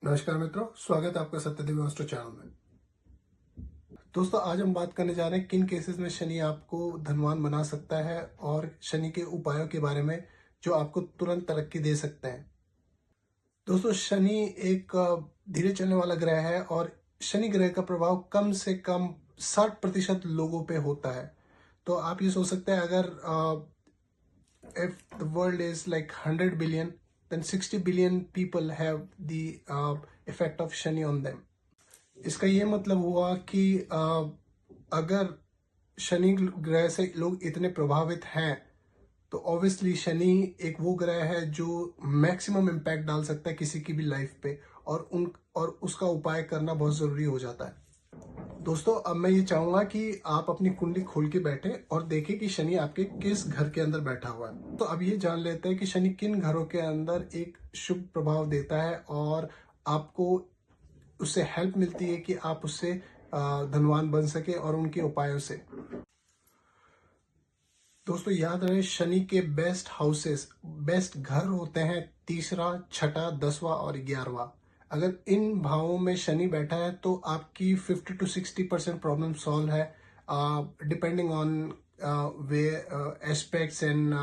नमस्कार मित्रों, स्वागत है आपका सत्यदेव मास्टर चैनल में। दोस्तों, आज हम बात करने जा रहे हैं किन केसेस में शनि आपको धनवान बना सकता है और शनि के उपायों के बारे में जो आपको तुरंत तरक्की दे सकते हैं। दोस्तों, शनि एक धीरे चलने वाला ग्रह है और शनि ग्रह का प्रभाव कम से कम 60% लोगों पे होता है। तो आप ये सोच सकते हैं, अगर if the world is like 100 billion, then 60 billion people have the effect of Shani on them। इसका ये मतलब हुआ कि अगर शनि ग्रह से लोग इतने प्रभावित हैं तो ऑब्वियसली शनि एक वो ग्रह है जो मैक्सिमम इम्पैक्ट डाल सकता है किसी की भी लाइफ पे, और उसका उपाय करना बहुत जरूरी हो जाता है। दोस्तों, अब मैं ये चाहूंगा कि आप अपनी कुंडली खोल के बैठे और देखें कि शनि आपके किस घर के अंदर बैठा हुआ है। तो अब ये जान लेते हैं कि शनि किन घरों के अंदर एक शुभ प्रभाव देता है और आपको उससे हेल्प मिलती है कि आप उससे धनवान बन सके और उनके उपायों से। दोस्तों, याद रहे, शनि के बेस्ट हाउसेस, बेस्ट घर होते हैं तीसरा, छठा, 10वां और 11वां। अगर इन भावों में शनि बैठा है तो आपकी 50 to 60% प्रॉब्लम सॉल्व है, depending on way aspects and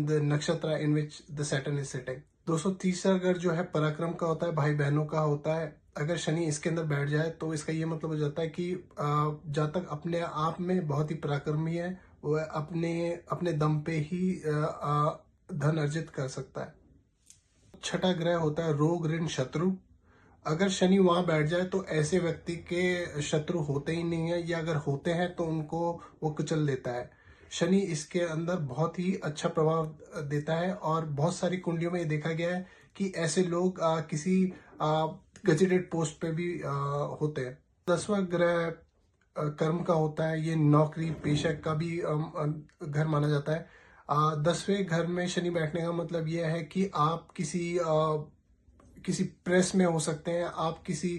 the nakshatra in which the Saturn is sitting. दोस्तों, तीसरा घर जो है पराक्रम का होता है, भाई बहनों का होता है। अगर शनि इसके अंदर बैठ जाए तो इसका ये मतलब हो जाता है कि जहाँ तक अपने आप में बहुत ही पराक्रमी है, वो अपने अपने दम पे ही धन अर्जित कर सकता है। छठा ग्रह होता है रोग ऋण शत्रु। अगर शनि वहां बैठ जाए तो ऐसे व्यक्ति के शत्रु होते ही नहीं है, या अगर होते हैं तो उनको वो कुचल देता है। शनि इसके अंदर बहुत ही अच्छा प्रभाव देता है और बहुत सारी कुंडलियों में ये देखा गया है कि ऐसे लोग किसी गजेटेड पोस्ट पे भी होते हैं। 10वां ग्रह कर्म का होता है, ये नौकरी पेशा का भी घर माना जाता है। 10वें घर में शनि बैठने का मतलब यह है कि आप किसी प्रेस में हो सकते हैं, आप किसी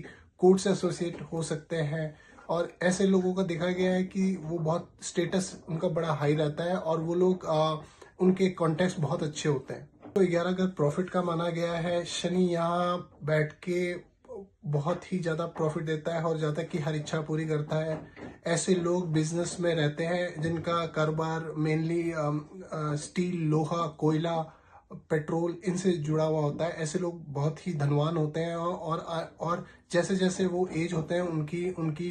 कोर्ट से एसोसिएट हो सकते हैं, और ऐसे लोगों का देखा गया है कि वो बहुत स्टेटस उनका बड़ा हाई रहता है और वो लोग उनके कॉन्टेक्ट बहुत अच्छे होते हैं। तो 11 घर प्रॉफिट का माना गया है। शनि यहाँ बैठ के बहुत ही ज्यादा प्रॉफिट देता है और ज्यादा की हर इच्छा पूरी करता है। ऐसे लोग बिजनेस में रहते हैं जिनका कारोबार मेनली स्टील, लोहा, कोयला, पेट्रोल इनसे जुड़ा हुआ होता है। ऐसे लोग बहुत ही धनवान होते हैं और जैसे जैसे वो एज होते हैं उनकी उनकी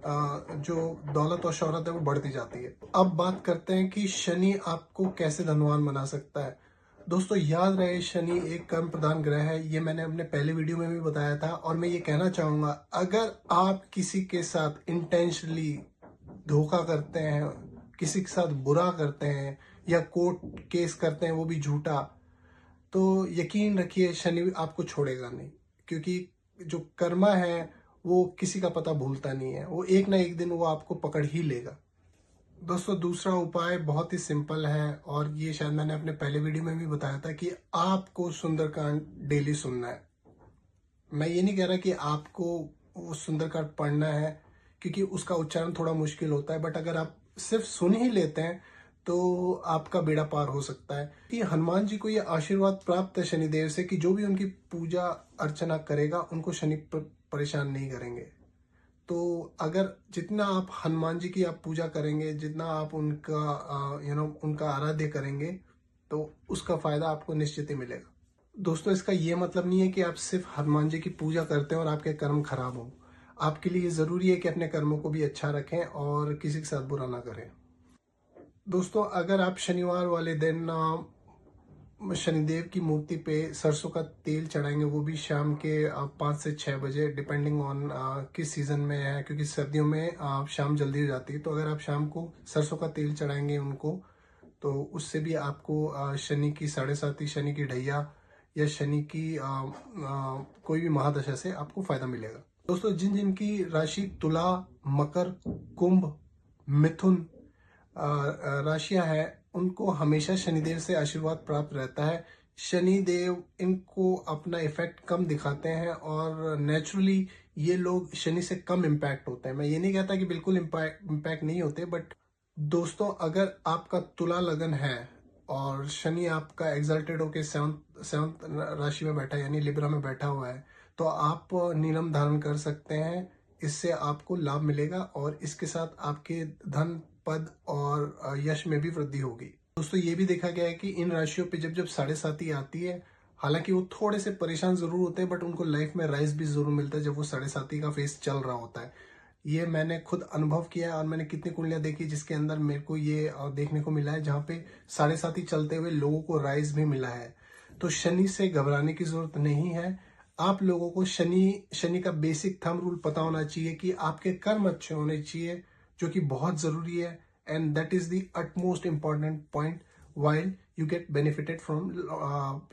जो दौलत और शोहरत है वो बढ़ती जाती है। अब बात करते हैं कि शनि आपको कैसे धनवान बना सकता है। दोस्तों, याद रहे, शनि एक कर्म प्रधान ग्रह है, ये मैंने अपने पहले वीडियो में भी बताया था, और मैं ये कहना चाहूंगा, अगर आप किसी के साथ इंटेंशनली धोखा करते हैं, किसी के साथ बुरा करते हैं या कोर्ट केस करते हैं वो भी झूठा, तो यकीन रखिए शनि आपको छोड़ेगा नहीं, क्योंकि जो कर्मा है वो किसी का पता भूलता नहीं है, वो एक ना एक दिन वो आपको पकड़ ही लेगा। दोस्तों, दूसरा उपाय बहुत ही सिंपल है और ये शायद मैंने अपने पहले वीडियो में भी बताया था कि आपको सुंदरकांड डेली सुनना है। मैं ये नहीं कह रहा कि आपको वो सुंदरकांड पढ़ना है, क्योंकि उसका उच्चारण थोड़ा मुश्किल होता है, बट अगर आप सिर्फ सुन ही लेते हैं तो आपका बेड़ा पार हो सकता है। कि हनुमान जी को ये आशीर्वाद प्राप्त है शनिदेव से कि जो भी उनकी पूजा अर्चना करेगा उनको शनि परेशान नहीं करेंगे। तो अगर जितना आप हनुमान जी की आप पूजा करेंगे, जितना आप उनका उनका आराध्य करेंगे, तो उसका फायदा आपको निश्चित ही मिलेगा। दोस्तों, इसका ये मतलब नहीं है कि आप सिर्फ हनुमान जी की पूजा करते हैं और आपके कर्म खराब हों। आपके लिए जरूरी है कि अपने कर्मों को भी अच्छा रखें और किसी के साथ बुरा ना करें। दोस्तों, अगर आप शनिवार वाले दिन शनिदेव की मूर्ति पे सरसों का तेल चढ़ाएंगे, वो भी शाम के 5 से 6 बजे, डिपेंडिंग ऑन किस सीजन में है, क्योंकि सर्दियों में शाम जल्दी हो जाती है। तो अगर आप शाम को सरसों का तेल चढ़ाएंगे उनको, तो उससे भी आपको शनि की 7.5, शनि की ढैया या शनि की कोई भी महादशा से आपको फायदा मिलेगा। दोस्तों, जिन जिन की राशि तुला, मकर, कुंभ, मिथुन राशियां हैं, उनको हमेशा शनिदेव से आशीर्वाद प्राप्त रहता है। शनिदेव इनको अपना इफेक्ट कम दिखाते हैं और नेचुरली ये लोग शनि से कम इम्पैक्ट होते हैं। मैं ये नहीं कहता कि बिल्कुल इम्पैक्ट नहीं होते, बट दोस्तों, अगर आपका तुला लगन है और शनि आपका एग्जल्टेड होके सेवंथ सेवंथ राशि में बैठा है, यानी लिब्रा में बैठा हुआ है, तो आप नीलम धारण कर सकते हैं। इससे आपको लाभ मिलेगा और इसके साथ आपके धन, पद और यश में भी वृद्धि होगी। दोस्तों, ये भी देखा गया है कि इन राशियों पे जब जब 7.5 आती है, हालांकि वो थोड़े से परेशान जरूर होते हैं, बट उनको लाइफ में राइज भी जरूर मिलता है जब वो 7.5 का फेस चल रहा होता है। ये मैंने खुद अनुभव किया है और मैंने कितनी कुंडलियां देखी जिसके अंदर मेरे को ये देखने को मिला है, जहाँ पे 7.5 चलते हुए लोगों को राइज भी मिला है। तो शनि से घबराने की जरूरत नहीं है। आप लोगों को शनि का बेसिक थंब रूल पता होना चाहिए कि आपके कर्म अच्छे होने चाहिए, जो कि बहुत जरूरी है, and that is the utmost important point while you get benefited from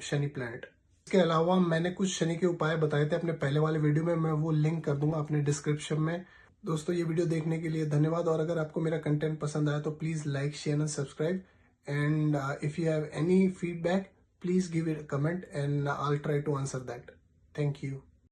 Shani planet. इसके अलावा मैंने कुछ शनि के उपाय बताए थे अपने पहले वाले वीडियो में, मैं वो लिंक कर दूंगा अपने डिस्क्रिप्शन में। दोस्तों, ये वीडियो देखने के लिए धन्यवाद, और अगर आपको मेरा कंटेंट पसंद आया तो please like, share and subscribe, and if you have any feedback please give it a comment and I will try to answer that. Thank you.